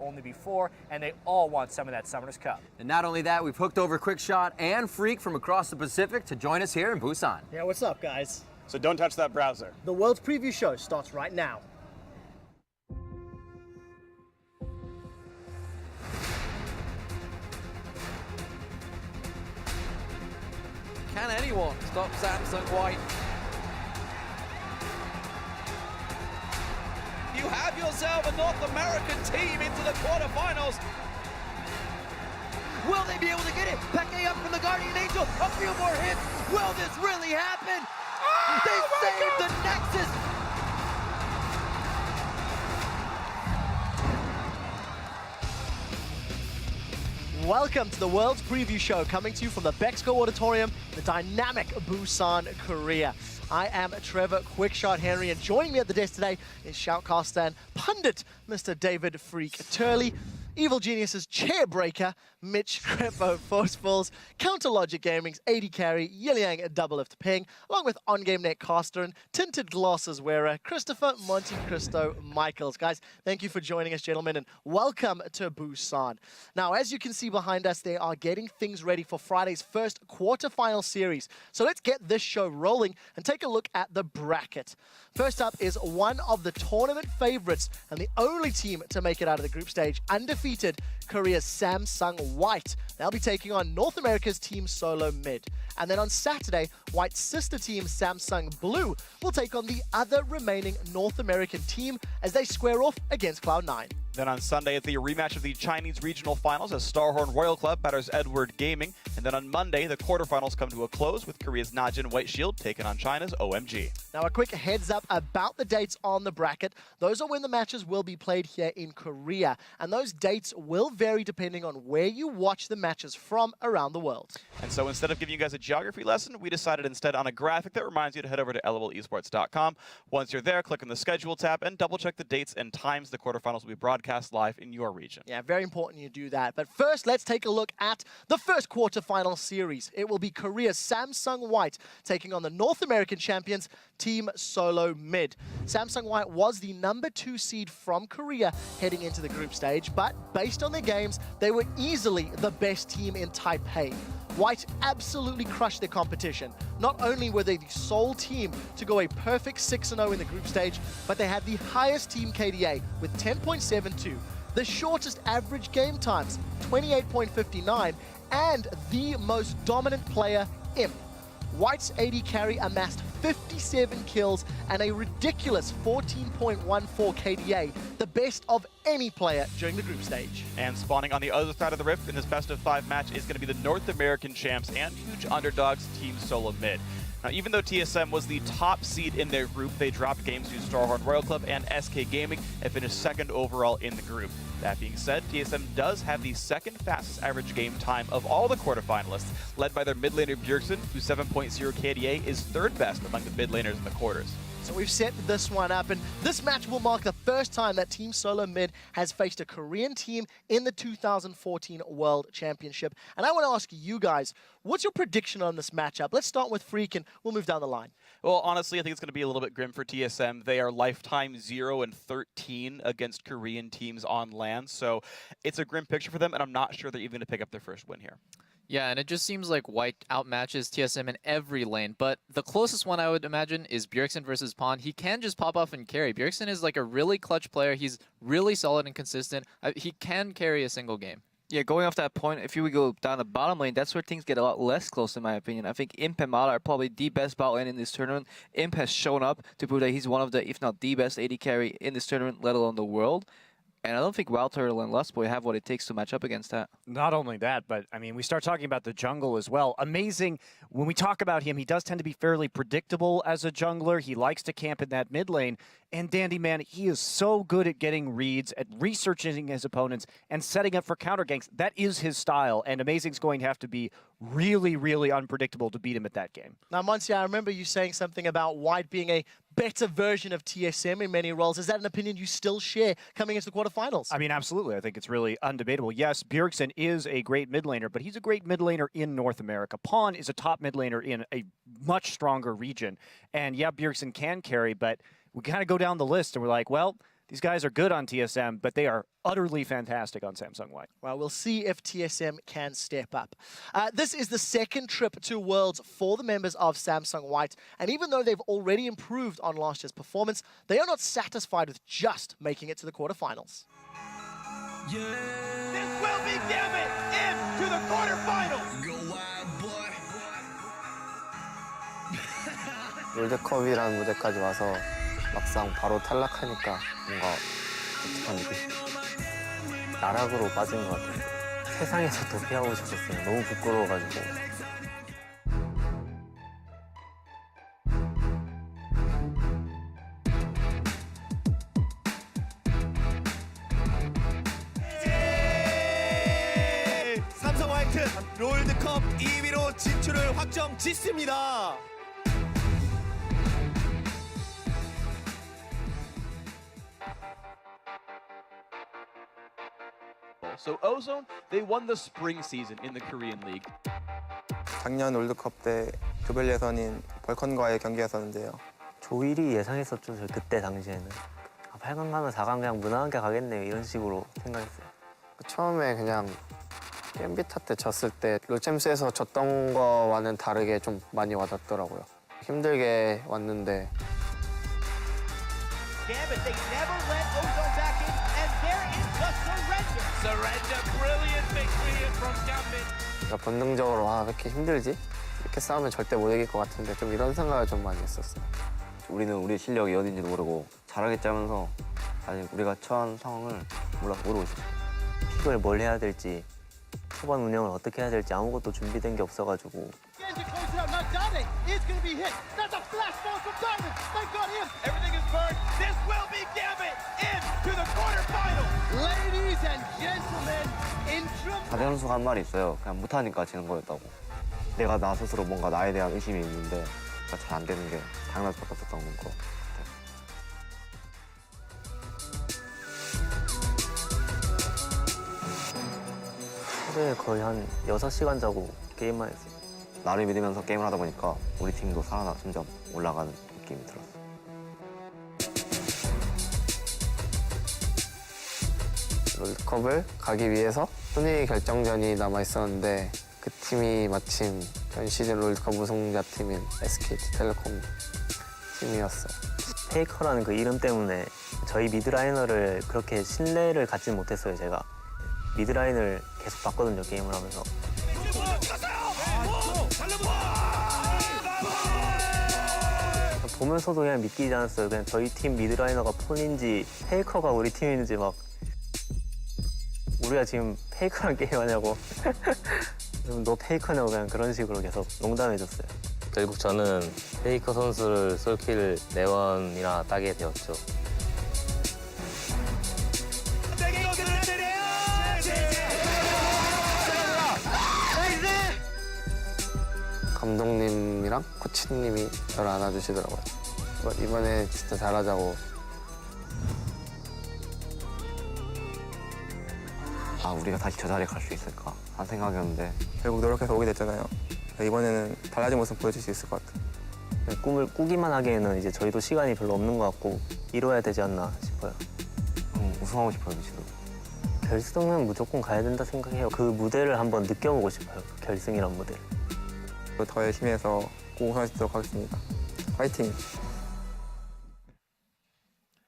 only before, and they all want some of that Summoners Cup. And not only that, we've hooked over Quickshot and Freak from across the Pacific to join us here in Busan. Yeah, what's up, guys? So don't touch that browser. The World's Preview Show starts right now. Can anyone stop Samsung White? You have yourself a North American team into the quarterfinals. Will they be able to get it? Peke up from the Guardian Angel. A few more hits. Will this really happen? They saved the Nexus. Welcome to the World's Preview Show, coming to you from the Bexco Auditorium, the dynamic Busan, Korea. I am Trevor Quickshot Henry, and joining me at the desk today is shoutcaster and pundit, Mr. David Freak Turley, Evil Genius's Chairbreaker, Mitch Crepo Forcefuls, Counter Logic Gaming's AD Carry, Yiliang Double Lift Ping, along with On-Game Net Caster and Tinted Glasses Wearer, Christopher Monte Cristo Michaels. Guys, thank you for joining us, gentlemen, and welcome to Busan. Now, as you can see behind us, they are getting things ready for Friday's first quarterfinal series. So let's get this show rolling and take a look at the bracket. First up is one of the tournament favorites and the only team to make it out of the group stage, undefeated, Korea's Samsung White. They'll be taking on North America's Team Solo Mid. And then on Saturday, White's sister team, Samsung Blue, will take on the other remaining North American team as they square off against Cloud9. Then on Sunday, it's the rematch of the Chinese regional finals as Starhorn Royal Club batters Edward Gaming. And then on Monday, the quarterfinals come to a close with Korea's Najin White Shield taking on China's OMG. Now, a quick heads up about the dates on the bracket. Those are when the matches will be played here in Korea. And those dates will vary depending on where you watch the matches from around the world. And so instead of giving you guys a geography lesson, we decided instead on a graphic that reminds you to head over to lolesports.com. Once you're there, click on the schedule tab and double check the dates and times the quarterfinals will be broadcast live in your region. Yeah, very important you do that. But first, let's take a look at the first quarterfinal series. It will be Korea's Samsung White taking on the North American champions, Team Solo Mid. Samsung White was the #2 seed from Korea heading into the group stage, but based on their games, they were easily the best team in Taipei. White absolutely crushed their competition. Not only were they the sole team to go a perfect 6-0 in the group stage, but they had the highest team KDA with 10.72, the shortest average game times, 28.59, and the most dominant player, Imp. White's AD carry amassed 57 kills and a ridiculous 14.14 KDA, the best of any player during the group stage. And spawning on the other side of the rift in this best-of-5 match is going to be the North American champs and huge underdogs, Team Solo Mid. Now, even though TSM was the top seed in their group, they dropped games to Starhorn Royal Club and SK Gaming and finished second overall in the group. That being said, TSM does have the second fastest average game time of all the quarterfinalists, led by their mid laner Bjergsen, whose 7.0 KDA is third best among the mid laners in the quarters. So we've set this one up, and this match will mark the first time that Team Solo Mid has faced a Korean team in the 2014 World Championship. And I want to ask you guys, what's your prediction on this matchup? Let's start with Freak, and we'll move down the line. Well, honestly, I think it's going to be a little bit grim for TSM. They are lifetime 0-13 against Korean teams on LAN, so it's a grim picture for them, and I'm not sure they're even going to pick up their first win here. Yeah, and it just seems like White outmatches TSM in every lane, but the closest one I would imagine is Bjergsen versus Pond. He can just pop off and carry. Bjergsen is like a really clutch player. He's really solid and consistent. He can carry a single game. Yeah, going off that point, if you would go down the bottom lane, that's where things get a lot less close, in my opinion. I think Imp and Mala are probably the best bot lane in this tournament. Imp has shown up to prove that he's one of the, if not the best AD carry in this tournament, let alone the world. And I don't think Wild Turtle and Lustboy have what it takes to match up against that. Not only that, but I mean, we start talking about the jungle as well. Amazing. When we talk about him, he does tend to be fairly predictable as a jungler. He likes to camp in that mid lane. And Dandy, man, he is so good at getting reads, at researching his opponents, and setting up for counter ganks. That is his style, and Amazing's going to have to be really, really unpredictable to beat him at that game. Now, Monty, I remember you saying something about White being a better version of TSM in many roles. Is that an opinion you still share coming into the quarterfinals? I mean, absolutely. I think it's really undebatable. Yes, Bjergsen is a great mid laner, but he's a great mid laner in North America. Pawn is a top mid laner in a much stronger region. And yeah, Bjergsen can carry, but we kind of go down the list and we're like, well, These guys are good on TSM, but they are utterly fantastic on Samsung White. Well, we'll see if TSM can step up. This is the second trip to Worlds for the members of Samsung White, and even though they've already improved on last year's performance, they are not satisfied with just making it to the quarterfinals. This will be Gambit into the quarterfinals. 롤드컵이라는 무대까지 와서 막상 바로 탈락하니까 뭔가 어떡한 느낌? 나락으로 빠진 것 같아요. 세상에서 도피하고 싶었어요. 너무 부끄러워가지고. 삼성 화이트 롤드컵 2위로 진출을 확정 짓습니다. So Ozone, they won the spring season in the Korean League. 작년 롤드컵 때 조별 예선인 벌컨과의 경기였었는데요. 조일이 예상했었죠, 저 그때 당시에는. 8강 가면 4강 그냥 무난하게 가겠네요, 이런 식으로 생각했어요. 처음에 그냥 겜비타 때 졌을 때 롤챔스에서 졌던 거와는 다르게 좀 많이 와닿더라고요. 힘들게 왔는데 Gambit, they never let Ozone back in, and there is the surrender. Surrender, brilliant victory here from Gambit. 본능적으로 왜 이렇게 힘들지? 이렇게 싸우면 절대 못 이길 것 같은데 좀 이런 생각을 좀 많이 했었어요. 우리는 우리 실력이 어딘지도 모르고 잘하겠지 하면서 아직 우리가 처한 상황을 모르고 있었어요. 픽을 뭘 해야 될지, 초반 운영을 어떻게 해야 될지 아무것도 준비된 게 없어가지고 Genji closes out, not Diamond is going to be hit. That's a flash ball from Diamond. They got him. Everything is burned. This will be Gambit into the quarterfinals. Ladies and gentlemen, in 자대 선수가 한 말이 있어요. 그냥 못하니까 지는 거였다고. 내가 나 스스로 뭔가 나에 대한 의심이 있는데 잘 안 되는 게 당연할 수밖에 없었던 거. 하루에 거의 한 6시간 자고 게임만 했어요. 나를 믿으면서 게임을 하다 보니까 우리 팀도 살아나 점점 올라가는 느낌이 들었어요. 롤드컵을 가기 위해서 순위 결정전이 남아있었는데 그 팀이 마침 전 시즌 롤드컵 우승자 팀인 SK텔레콤 팀이었어요. 페이커라는 그 이름 때문에 저희 미드라이너를 그렇게 신뢰를 갖지 못했어요, 제가. 미드라인을 계속 봤거든요, 게임을 하면서. 보면서도 그냥 믿기지 않았어요. 그냥 저희 팀 미드라이너가 폰인지 페이커가 우리 팀인지 막 우리가 지금 페이커랑 게임하냐고 너 페이커냐고 그냥 그런 식으로 계속 농담해줬어요. 결국 저는 페이커 선수를 솔킬 4번이나 따게 되었죠. 감독님이랑 코치님이 저를 안아주시더라고요. 이번에 진짜 잘하자고. 우리가 다시 저 자리에 갈 수 있을까 하는 생각이었는데 결국 노력해서 오게 됐잖아요. 이번에는 달라진 모습 보여줄 수 있을 것 같아요. 꿈을 꾸기만 하기에는 이제 저희도 시간이 별로 없는 것 같고 이뤄야 되지 않나 싶어요. 우승하고 싶어요, 미치도. 결승은 무조건 가야 된다 생각해요. 그 무대를 한번 느껴보고 싶어요, 결승이란 무대를. 더 열심히 해서 꼭 우승할 수 있도록 하겠습니다. 파이팅!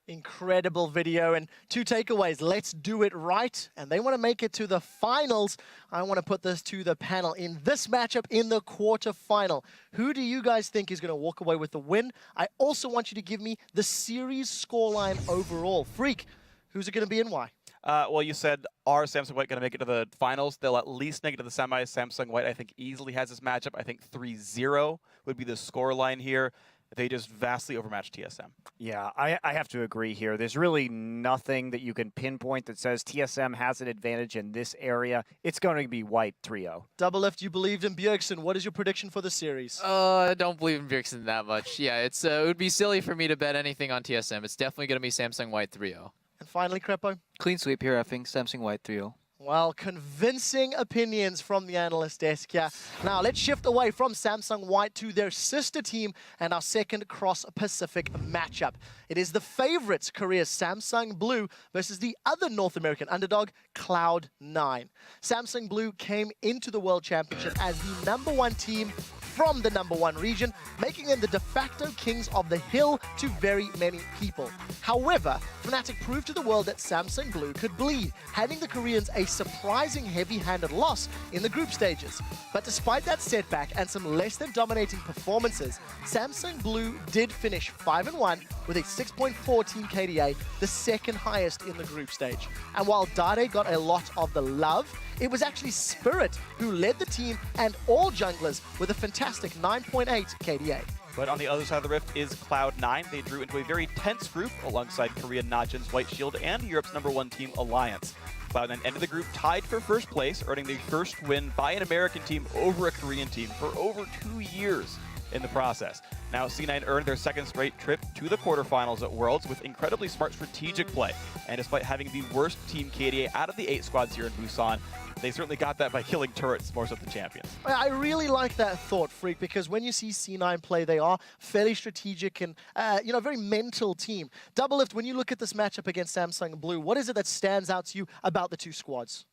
Incredible video and 2 takeaways. Let's do it right. And they want to make it to the finals. I want to put this to the panel. In this matchup in the quarterfinal, who do you guys think is going to walk away with the win? I also want you to give me the series scoreline overall. Freak, who's it going to be and why? Well, you said, are Samsung White going to make it to the finals? They'll at least make it to the semis. Samsung White, I think, easily has this matchup. I think 3-0 would be the scoreline here. They just vastly overmatched TSM. Yeah, I have to agree here. There's really nothing that you can pinpoint that says TSM has an advantage in this area. It's going to be White 3-0. Double Lift, you believed in Bjergsen. What is your prediction for the series? I don't believe in Bjergsen that much. Yeah, it would be silly for me to bet anything on TSM. It's definitely going to be Samsung White 3-0. And finally, Crepo? Clean sweep here, I think. Samsung White 3-0. Well, convincing opinions from the analyst desk here. Now, let's shift away from Samsung White to their sister team and our second cross-Pacific matchup. It is the favorites, Korea's Samsung Blue, versus the other North American underdog, Cloud9. Samsung Blue came into the World Championship as the #1 team from the #1 region, making them the de facto kings of the hill to very many people. However, Fnatic proved to the world that Samsung Blue could bleed, handing the Koreans a surprising heavy-handed loss in the group stages. But despite that setback and some less than dominating performances, Samsung Blue did finish 5-1 with a 6.14 KDA, the second highest in the group stage. And while Dade got a lot of the love, it was actually Spirit who led the team and all junglers with a fantastic 9.8 KDA. But on the other side of the rift is Cloud9. They drew into a very tense group alongside Korean Najin's White Shield and Europe's #1 team, Alliance. Cloud9 ended the group tied for first place, earning the first win by an American team over a Korean team for over 2 years in the process. Now, C9 earned their second straight trip to the quarterfinals at Worlds with incredibly smart strategic play. And despite having the worst team KDA out of the 8 squads here in Busan, they certainly got that by killing turrets more so than the champions. I really like that thought, Freak, because when you see C9 play, they are fairly strategic and, a very mental team. Doublelift, when you look at this matchup against Samsung Blue, what is it that stands out to you about the two squads?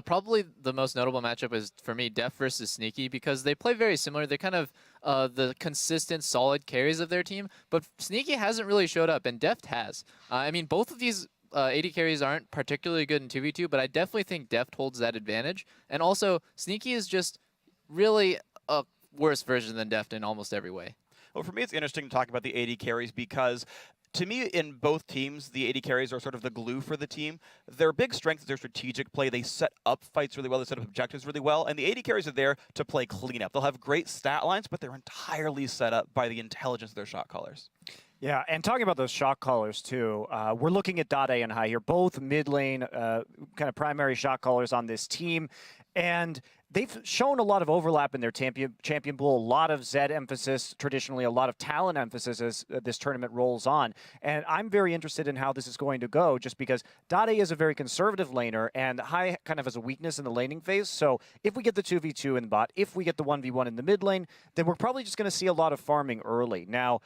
Probably the most notable matchup is, for me, Deft versus Sneaky, because they play very similar. They're kind of the consistent, solid carries of their team, but Sneaky hasn't really showed up, and Deft has. I mean, both of these AD carries aren't particularly good in 2v2, but I definitely think Deft holds that advantage. And also, Sneaky is just really a worse version than Deft in almost every way. Well, for me, it's interesting to talk about the AD carries because to me, in both teams, the AD carries are sort of the glue for the team. Their big strength is their strategic play. They set up fights really well. They set up objectives really well. And the AD carries are there to play cleanup. They'll have great stat lines, but they're entirely set up by the intelligence of their shot callers. Yeah, and talking about those shot callers too, we're looking at Dade and Hai here, both mid lane kind of primary shot callers on this team. And they've shown a lot of overlap in their champion pool, a lot of Zed emphasis, traditionally a lot of talent emphasis as this tournament rolls on. And I'm very interested in how this is going to go, just because Dade is a very conservative laner, and Hai kind of has a weakness in the laning phase. So if we get the 2v2 in the bot, if we get the 1v1 in the mid lane, then we're probably just going to see a lot of farming early. Now,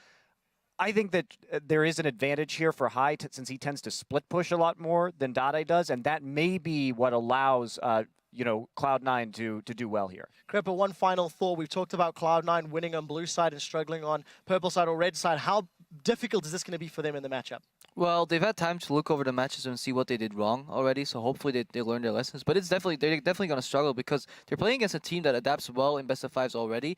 I think that there is an advantage here for Hai since he tends to split push a lot more than Dade does, and that may be what allows Cloud9 to do well here. Crepper, one final thought. We've talked about Cloud9 winning on blue side and struggling on purple side or red side. How difficult is this going to be for them in the matchup? Well, they've had time to look over the matches and see what they did wrong already, so hopefully they learn their lessons. But they're definitely going to struggle because they're playing against a team that adapts well in best of fives already,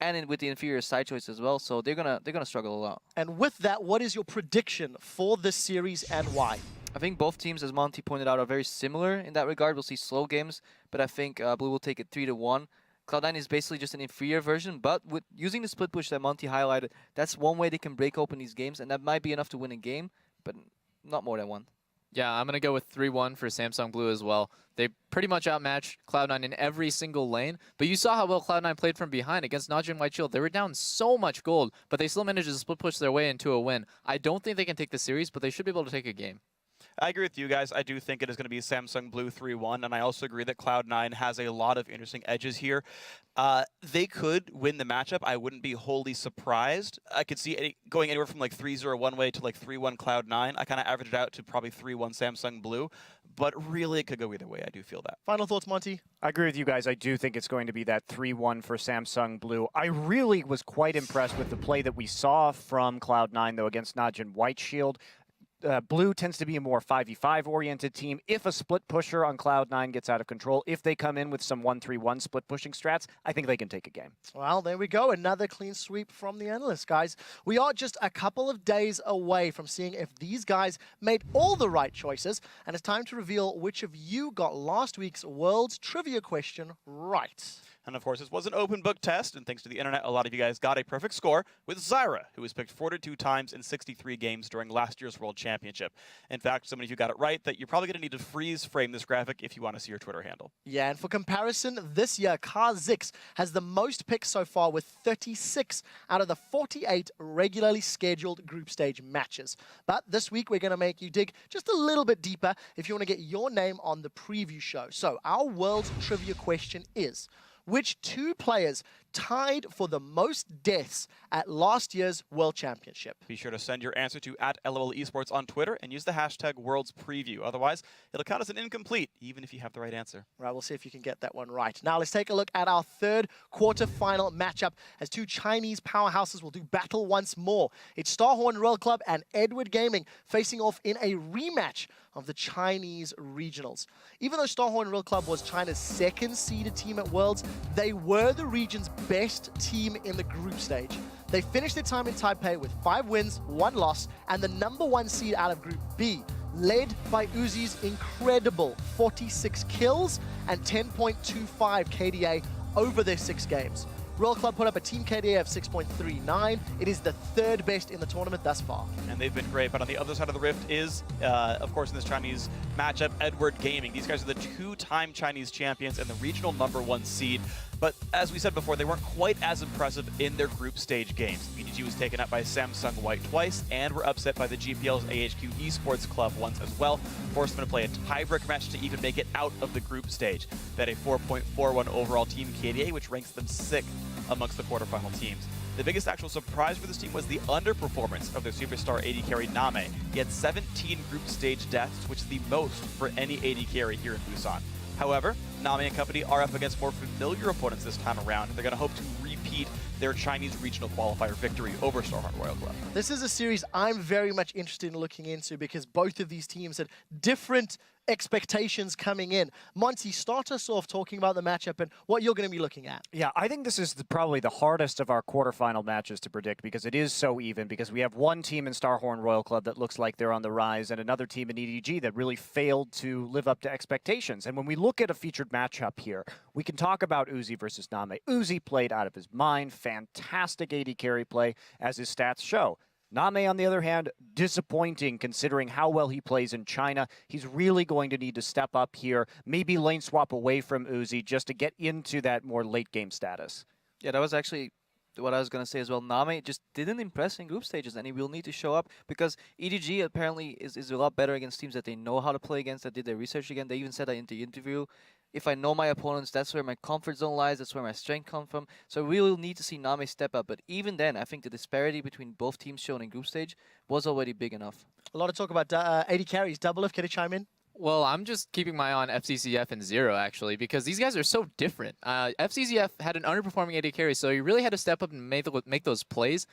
and with the inferior side choice as well, so they're gonna struggle a lot. And with that, what is your prediction for this series and why? I think both teams, as Monty pointed out, are very similar in that regard. We'll see slow games, but I think Blue will take it 3-1. Cloud9 is basically just an inferior version, but with using the split push that Monty highlighted, that's one way they can break open these games, and that might be enough to win a game, but not more than one. Yeah, I'm going to go with 3-1 for Samsung Blue as well. They pretty much outmatched Cloud9 in every single lane, but you saw how well Cloud9 played from behind against Najin White Shield. They were down so much gold, but they still managed to split push their way into a win. I don't think they can take the series, but they should be able to take a game. I agree with you guys. I do think it is going to be Samsung Blue 3-1, and I also agree that Cloud9 has a lot of interesting edges here. They could win the matchup. I wouldn't be wholly surprised. I could see it going anywhere from like 3-0 one way to like 3-1 Cloud9. I kind of averaged it out to probably 3-1 Samsung Blue, but really it could go either way. I do feel that. Final thoughts, Monty? I agree with you guys. I do think it's going to be that 3-1 for Samsung Blue. I really was quite impressed with the play that we saw from Cloud9, though, against Najin White Shield. Blue tends to be a more 5v5 oriented team. If a split pusher on Cloud9 gets out of control, if they come in with some 1-3-1 split pushing strats, I think they can take a game. Well, there we go. Another clean sweep from the analysts, guys. We are just a couple of days away from seeing if these guys made all the right choices, and it's time to reveal which of you got last week's World's Trivia question right. And of course, this was an open book test, and thanks to the internet, a lot of you guys got a perfect score with Zyra, who was picked 42 times in 63 games during last year's World Championship. In fact, so many of you got it right that you're probably going to need to freeze frame this graphic if you want to see your Twitter handle. Yeah, and for comparison, this year, Kha'Zix has the most picks so far with 36 out of the 48 regularly scheduled group stage matches. But this week, we're going to make you dig just a little bit deeper if you want to get your name on the preview show. So our world's trivia question is, which two players tied for the most deaths at last year's World Championship? Be sure to send your answer to @LOL Esports on Twitter and use the hashtag #WorldsPreview. Otherwise, it'll count as an incomplete, even if you have the right answer. Right, we'll see if you can get that one right. Now let's take a look at our third quarterfinal matchup as two Chinese powerhouses will do battle once more. It's Starhorn Royal Club and Edward Gaming facing off in a rematch of the Chinese regionals. Even though Starhorn Royal Club was China's second seeded team at Worlds, they were the region's best team in the group stage. They finished their time in Taipei with 5 wins, 1 loss, and the #1 seed out of Group B, led by Uzi's incredible 46 kills and 10.25 KDA over their 6 games. Royal Club put up a team KDA of 6.39. It is the 3rd best in the tournament thus far. And they've been great, but on the other side of the rift is, of course, in this Chinese matchup, Edward Gaming. These guys are the 2-time Chinese champions and the regional #1 seed. But as we said before, they weren't quite as impressive in their group stage games. BDG was taken out by Samsung White twice and were upset by the GPL's AHQ Esports Club once as well, forced them to play a tiebreak match to even make it out of the group stage. They had a 4.41 overall team KDA, which ranks them 6th amongst the quarterfinal teams. The biggest actual surprise for this team was the underperformance of their superstar AD carry Name. He had 17 group stage deaths, which is the most for any AD carry here in Busan. However, Name and company are up against more familiar opponents this time around, and they're going to hope to repeat their Chinese regional qualifier victory over Starhorn Royal Club. This is a series I'm very much interested in looking into because both of these teams had different expectations coming in. Monty, start us off talking about the matchup and what you're going to be looking at. Yeah, I think this is probably the hardest of our quarterfinal matches to predict because it is so even, because we have one team in Starhorn Royal Club that looks like they're on the rise and another team in EDG that really failed to live up to expectations. And when we look at a featured matchup here, we can talk about Uzi versus Name. Uzi played out of his mind, fantastic AD carry play, as his stats show. Name, on the other hand, disappointing considering how well he plays in China. He's really going to need to step up here, maybe lane swap away from Uzi just to get into that more late game status. Yeah, that was actually what I was going to say as well. Name just didn't impress in group stages, and he will need to show up because EDG apparently is a lot better against teams that they know how to play against, that did their research again. They even said that in the interview. If I know my opponents, that's where my comfort zone lies, that's where my strength comes from. So we will need to see Name step up. But even then, I think the disparity between both teams shown in group stage was already big enough. A lot of talk about AD carries. Double F, can you chime in? Well, I'm just keeping my eye on FCCF and Zero, actually, because these guys are so different. FCCF had an underperforming AD carry, so he really had to step up and make those plays.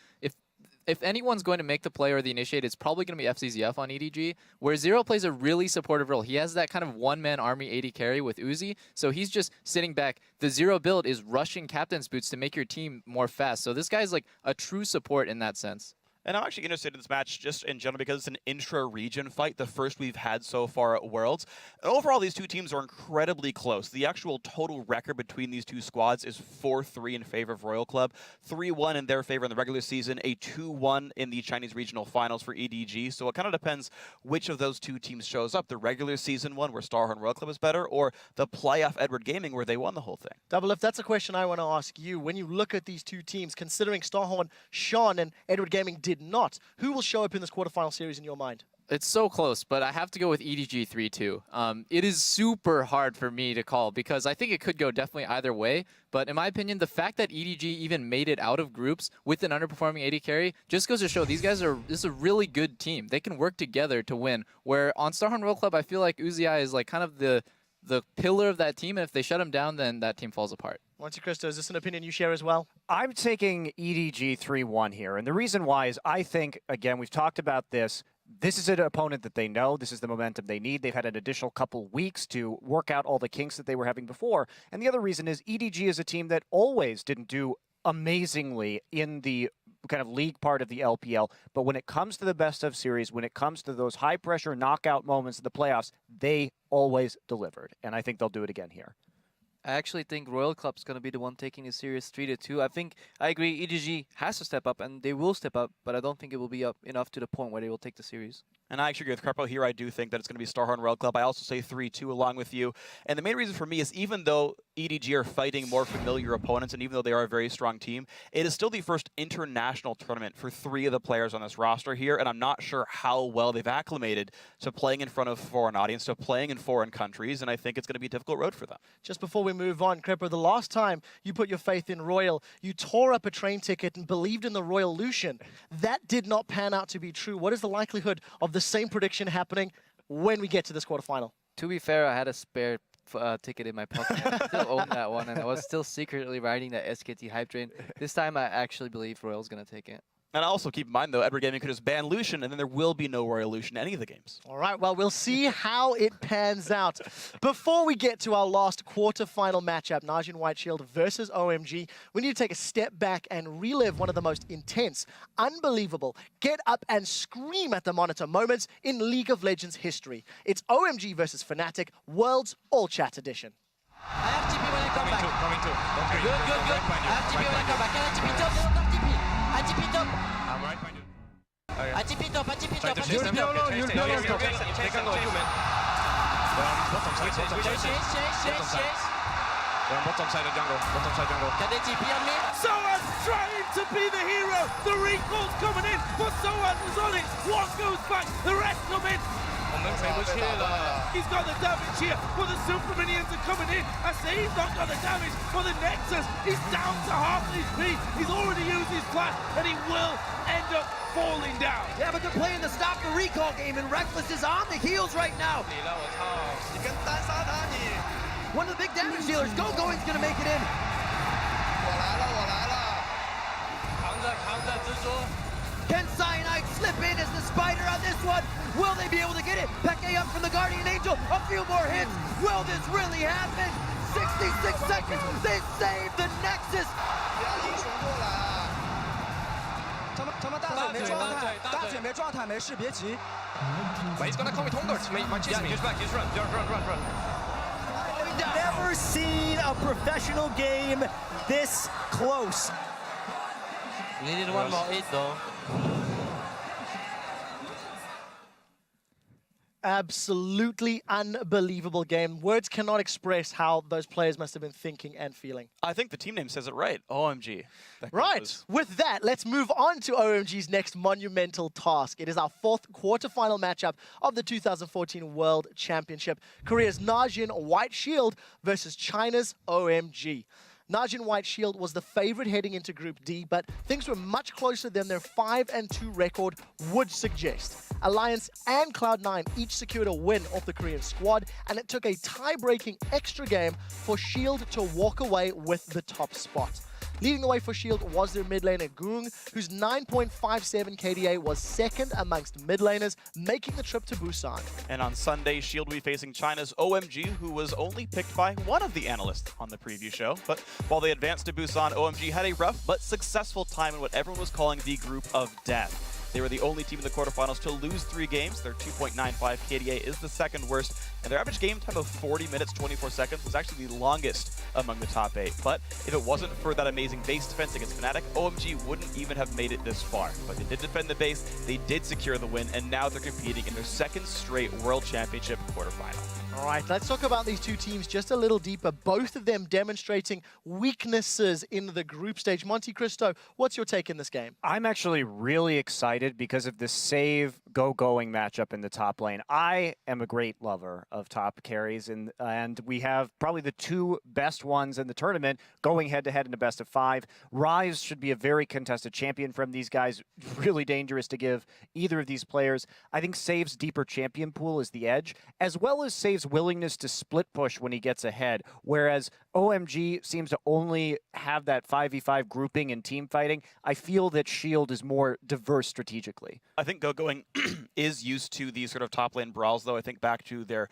If anyone's going to make the play or the initiate, it's probably going to be FCZF on EDG, where Zero plays a really supportive role. He has that kind of one-man army AD carry with Uzi, so he's just sitting back. The Zero build is rushing Captain's Boots to make your team more fast, so this guy's like a true support in that sense. And I'm actually interested in this match just in general because it's an intra-region fight, the first we've had so far at Worlds. And overall, these two teams are incredibly close. The actual total record between these two squads is 4-3 in favor of Royal Club, 3-1 in their favor in the regular season, a 2-1 in the Chinese regional finals for EDG. So it kind of depends which of those two teams shows up. The regular season one where Starhorn Royal Club is better, or the playoff Edward Gaming where they won the whole thing. Double F, that's a question I want to ask you. When you look at these two teams, considering Starhorn shone and Edward Gaming did not, who will show up in this quarterfinal series in your mind? It's so close, but I have to go with EDG 3-2. It is super hard for me to call because I think it could go definitely either way. But in my opinion, the fact that EDG even made it out of groups with an underperforming AD carry just goes to show this is a really good team. They can work together to win. Where on Starhorn Royal Club, I feel like Uzi is like kind of the pillar of that team, and if they shut him down, then that team falls apart. Monte Cristo, is this an opinion you share as well? I'm taking EDG 3-1 here, and the reason why is I think, again, we've talked about this. This is an opponent that they know. This is the momentum they need. They've had an additional couple weeks to work out all the kinks that they were having before. And the other reason is EDG is a team that always didn't do amazingly in the kind of league part of the LPL, but when it comes to the best of series, when it comes to those high pressure knockout moments in the playoffs, they always delivered, and I think they'll do it again here. I actually think Royal Club's going to be the one taking the series 3-2. I agree, EDG has to step up, and they will step up, but I don't think it will be up enough to the point where they will take the series. And I actually agree with Carpo here. I do think that it's going to be Starhorn Royal Club. I also say 3-2 along with you. And the main reason for me is even though EDG are fighting more familiar opponents, and even though they are a very strong team, it is still the first international tournament for 3 of the players on this roster here, and I'm not sure how well they've acclimated to playing in front of foreign audience, to playing in foreign countries, and I think it's going to be a difficult road for them. Just before we move on, Crepo, the last time you put your faith in Royal, you tore up a train ticket and believed in the Royal Lucian. That did not pan out to be true. What is the likelihood of the same prediction happening when we get to this quarterfinal? To be fair, I had a spare ticket in my pocket. I still own that one, and I was still secretly riding that SKT hype train. This time, I actually believe Royal's going to take it. And also keep in mind, though, Edward Gaming could just ban Lucian, and then there will be no Royal Lucian in any of the games. All right, well, we'll see how it pans out. Before we get to our last quarterfinal matchup, Najin White Shield versus OMG, we need to take a step back and relive one of the most intense, unbelievable, get up and scream at the monitor moments in League of Legends history. It's OMG versus Fnatic, World's All Chat Edition. I have TP when I come back. Coming too. Good. I have TP when I come back. Can I TP top? They don't have TP. I TP top. I'm right behind you. I TP top. Chase. Bottom side jungle. Can they TP on me? Soaz trying to be the hero. The recall's coming in, but Soaz is on it. One goes back, the rest come in. He's got the damage here, but the super minions are coming in. I say he's not got the damage, but the Nexus, he's down to half HP. He's already used his flash, and he will end up falling down. Yeah, but they're playing the stop the recall game, and Reckless is on the heels right now. One of the big damage dealers, Going's gonna make it in. Can Cyanide slip in as the spider on this one? Will they be able to get it? Peke up from the Guardian Angel. A few more hits. Will this really happen? 66 seconds. They save the Nexus. He's gonna call me Tongdorts. Run. Never seen a professional game this close. We needed one more 8 though. Absolutely unbelievable game. Words cannot express how those players must have been thinking and feeling. I think the team name says it right, OMG. Right, with that, let's move on to OMG's next monumental task. It is our 4th quarterfinal matchup of the 2014 World Championship. Korea's Najin White Shield versus China's OMG. Najin White Shield was the favorite heading into Group D, but things were much closer than their 5-2 record would suggest. Alliance and Cloud9 each secured a win off the Korean squad, and it took a tie-breaking extra game for Shield to walk away with the top spot. Leading the way for Shield was their mid laner Gung, whose 9.57 KDA was second amongst mid laners, making the trip to Busan. And on Sunday, Shield will be facing China's OMG, who was only picked by one of the analysts on the preview show. But while they advanced to Busan, OMG had a rough but successful time in what everyone was calling the Group of Death. They were the only team in the quarterfinals to lose 3 games. Their 2.95 KDA is the second worst, and their average game time of 40 minutes, 24 seconds was actually the longest among the top 8. But if it wasn't for that amazing base defense against Fnatic, OMG wouldn't even have made it this far. But they did defend the base, they did secure the win, and now they're competing in their 2nd straight World Championship quarterfinal. All right, let's talk about these two teams just a little deeper. Both of them demonstrating weaknesses in the group stage. Monte Cristo, what's your take in this game? I'm actually really excited because of the save going matchup in the top lane. I am a great lover of top carries, and we have probably the 2 best ones in the tournament going head-to-head in the best of 5. Ryze should be a very contested champion from these guys. Really dangerous to give either of these players. I think Save's deeper champion pool is the edge, as well as Save's willingness to split push when he gets ahead, whereas OMG seems to only have that 5v5 grouping and team fighting. I feel that Shield is more diverse strategically. I think going is used to these sort of top lane brawls, though. I think back to their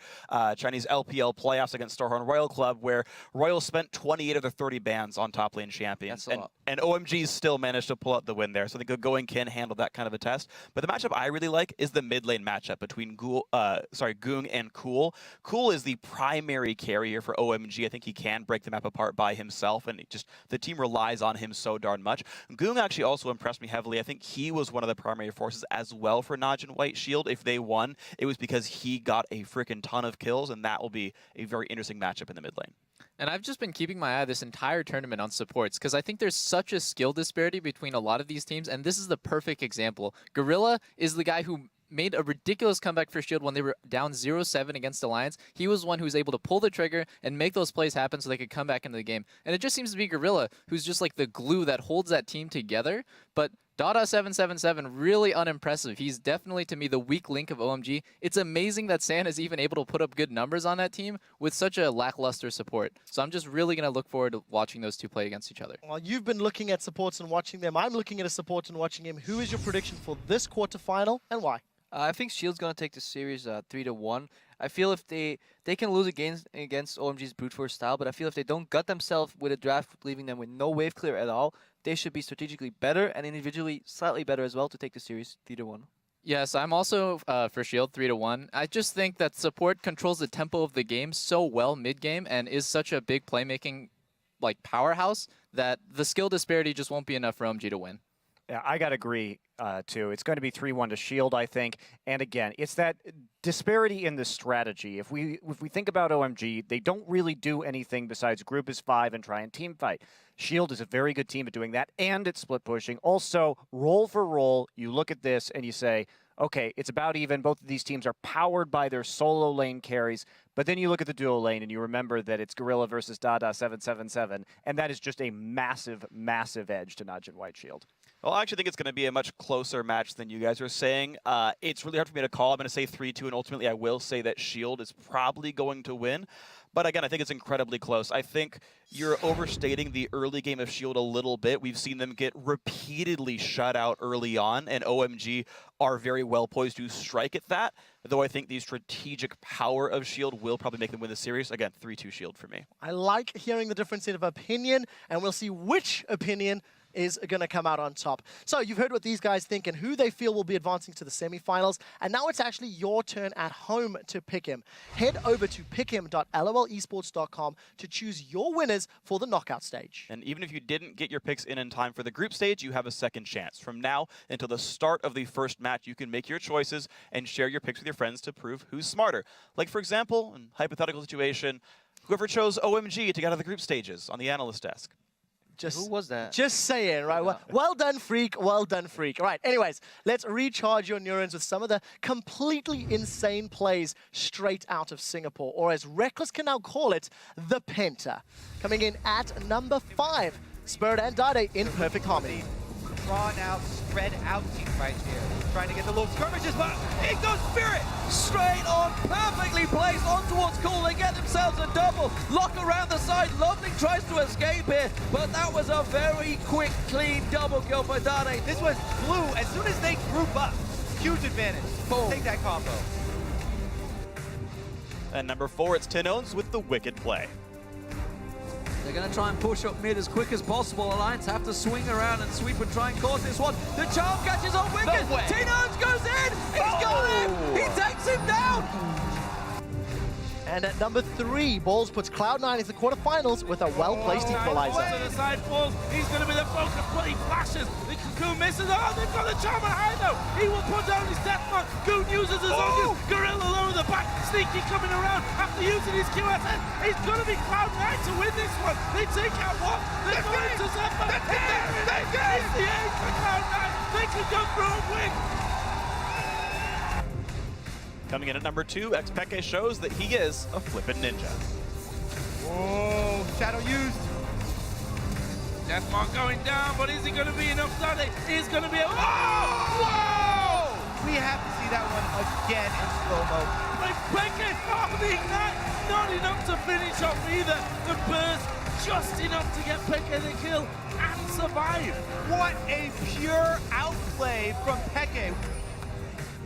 Chinese LPL playoffs against Starhorn Royal Club, where Royal spent 28 of their 30 bans on top lane champions. That's a lot. And OMG still managed to pull out the win there. So I think Going can handle that kind of a test. But the matchup I really like is the mid lane matchup between Goong and Cool. Cool is the primary carrier for OMG. I think he can break the map apart by himself, and the team relies on him so darn much. Goong actually also impressed me heavily. I think he was one of the primary forces as well for Najin White Shield. If they won, it was because he got a freaking ton of kills, and that will be a very interesting matchup in the mid lane. And I've just been keeping my eye this entire tournament on supports because I think there's such a skill disparity between a lot of these teams, and this is the perfect example. Gorilla is the guy who made a ridiculous comeback for Shield when they were down 0-7 against Alliance. He was one who was able to pull the trigger and make those plays happen so they could come back into the game. And it just seems to be Gorilla who's just like the glue that holds that team together. But Dada777, really unimpressive. He's definitely, to me, the weak link of OMG. It's amazing that San is even able to put up good numbers on that team with such a lackluster support. So I'm just really going to look forward to watching those two play against each other. While you've been looking at supports and watching them, I'm looking at a support and watching him. Who is your prediction for this quarterfinal and why? I think Shield's going to take the series 3-1. I feel if they can lose against OMG's brute force style, but I feel if they don't gut themselves with a draft, leaving them with no wave clear at all, they should be strategically better and individually slightly better as well to take the series 3-1. Yes, I'm also for Shield 3-1. I just think that support controls the tempo of the game so well mid-game and is such a big playmaking powerhouse that the skill disparity just won't be enough for OMG to win. Yeah, I got to agree, too. It's going to be 3-1 to Shield, I think. And again, it's that disparity in the strategy. If we think about OMG, they don't really do anything besides group as 5 and try and team fight. Shield is a very good team at doing that, and it's split pushing. Also, role for role, you look at this and you say, okay, it's about even. Both of these teams are powered by their solo lane carries. But then you look at the duo lane and you remember that it's Gorilla versus Dada777, and that is just a massive, massive edge to Najin White Shield. Well, I actually think it's going to be a much closer match than you guys are saying. It's really hard for me to call. I'm going to say 3-2, and ultimately I will say that Shield is probably going to win. But again, I think it's incredibly close. I think you're overstating the early game of Shield a little bit. We've seen them get repeatedly shut out early on, and OMG are very well poised to strike at that. Though I think the strategic power of Shield will probably make them win the series. Again, 3-2 Shield for me. I like hearing the difference of opinion, and we'll see which opinion is going to come out on top. So you've heard what these guys think and who they feel will be advancing to the semifinals. And now it's actually your turn at home to pick him. Head over to pickhim.lolesports.com to choose your winners for the knockout stage. And even if you didn't get your picks in time for the group stage, you have a second chance. From now until the start of the first match, you can make your choices and share your picks with your friends to prove who's smarter. Like, for example, in hypothetical situation, whoever chose OMG to get out of the group stages on the analyst desk. Who was that? Just saying, right? Well done, Freak. Well done, Freak. All right, anyways, let's recharge your neurons with some of the completely insane plays straight out of Singapore, or as Reckless can now call it, the Penta. Coming in at number 5, Spirit and Dade in perfect harmony. Drawn out, spread out team right here. Trying to get the little skirmishes, but it goes Spirit! Straight on, perfectly placed on towards Cool. They get themselves a double. Lock around the side. Lovely tries to escape here, but that was a very quick, clean double kill by Dade. This was blue. As soon as they group up, huge advantage. Boom. Take that combo. And number 4, it's Tinones with the wicked play. They're going to try and push up mid as quick as possible. Alliance have to swing around and sweep and try and cause this one. The charm catches on Wicked. Tinones goes in. He's got him. He takes him down. And at number 3, Balls puts Cloud9 into the quarterfinals with a well-placed equalizer. To the side falls. He's going to be the focus, but he flashes. The Cocoon misses. Oh, they've got the charm on high though. He will put down his death mark. Goon uses his August. Gorilla low in the back. Sneaky coming around after using his QSN. It's going to be Cloud9 to win this one. They take out one. They're going to Zephyr. It's the ace for Cloud9. They can go through a win. Coming in at number 2, Xpeke shows that he is a flippin' ninja. Whoa, shadow used. Deathmark going down, but is it going to be enough? Dade is going to be a... Whoa! We have to see that one again in slow-mo. Xpeke off the ignite, not enough to finish off either. The burst, just enough to get Peke the kill and survive. What a pure outplay from Peke.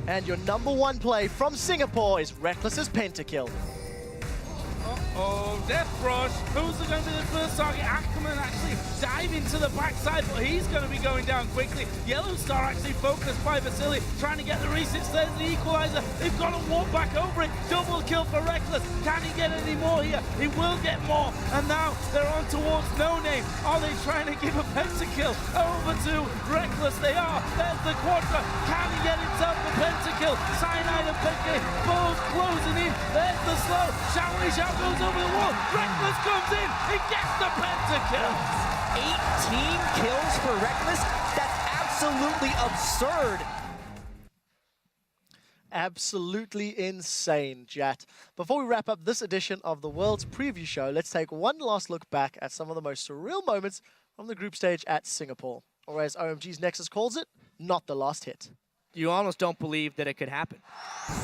And your #1 play from Singapore is Reckless's pentakill. Oh, Death Rush. Who's going to be the first target? Ackerman actually diving to the backside, but he's going to be going down quickly. Yellow Star actually focused by Vasily, trying to get the resets. There's the equalizer. They've got to walk back over it. Double kill for Reckless. Can he get any more here? He will get more. And now they're on towards No Name. Are they trying to give a pentakill over to Reckless? They are. There's the Quadra. Can he get himself the pentakill? Cyanide and Pentakill both closing in. There's the slow. Shaolin Shao goes over the wall. Reckless comes in. He gets the pentakill. 18 kills for Reckless? That's absolutely absurd. Absolutely insane, Jat. Before we wrap up this edition of the World's Preview Show, let's take one last look back at some of the most surreal moments from the group stage at Singapore. Or as OMG's Nexus calls it, not the last hit. You almost don't believe that it could happen.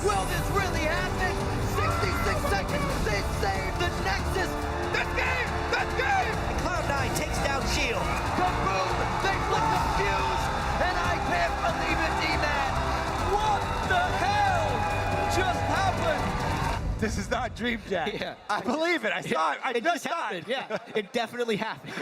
Will this really happen? 66 seconds, they save the Nexus! The game! The game! Cloud9 takes down Shield. Kaboom! They flick the fuse! And I can't believe it, D-Man! What the hell just happened? This is not Dream Jack. Yeah. I believe it. I saw it. I It just just happened, yeah. It definitely happened.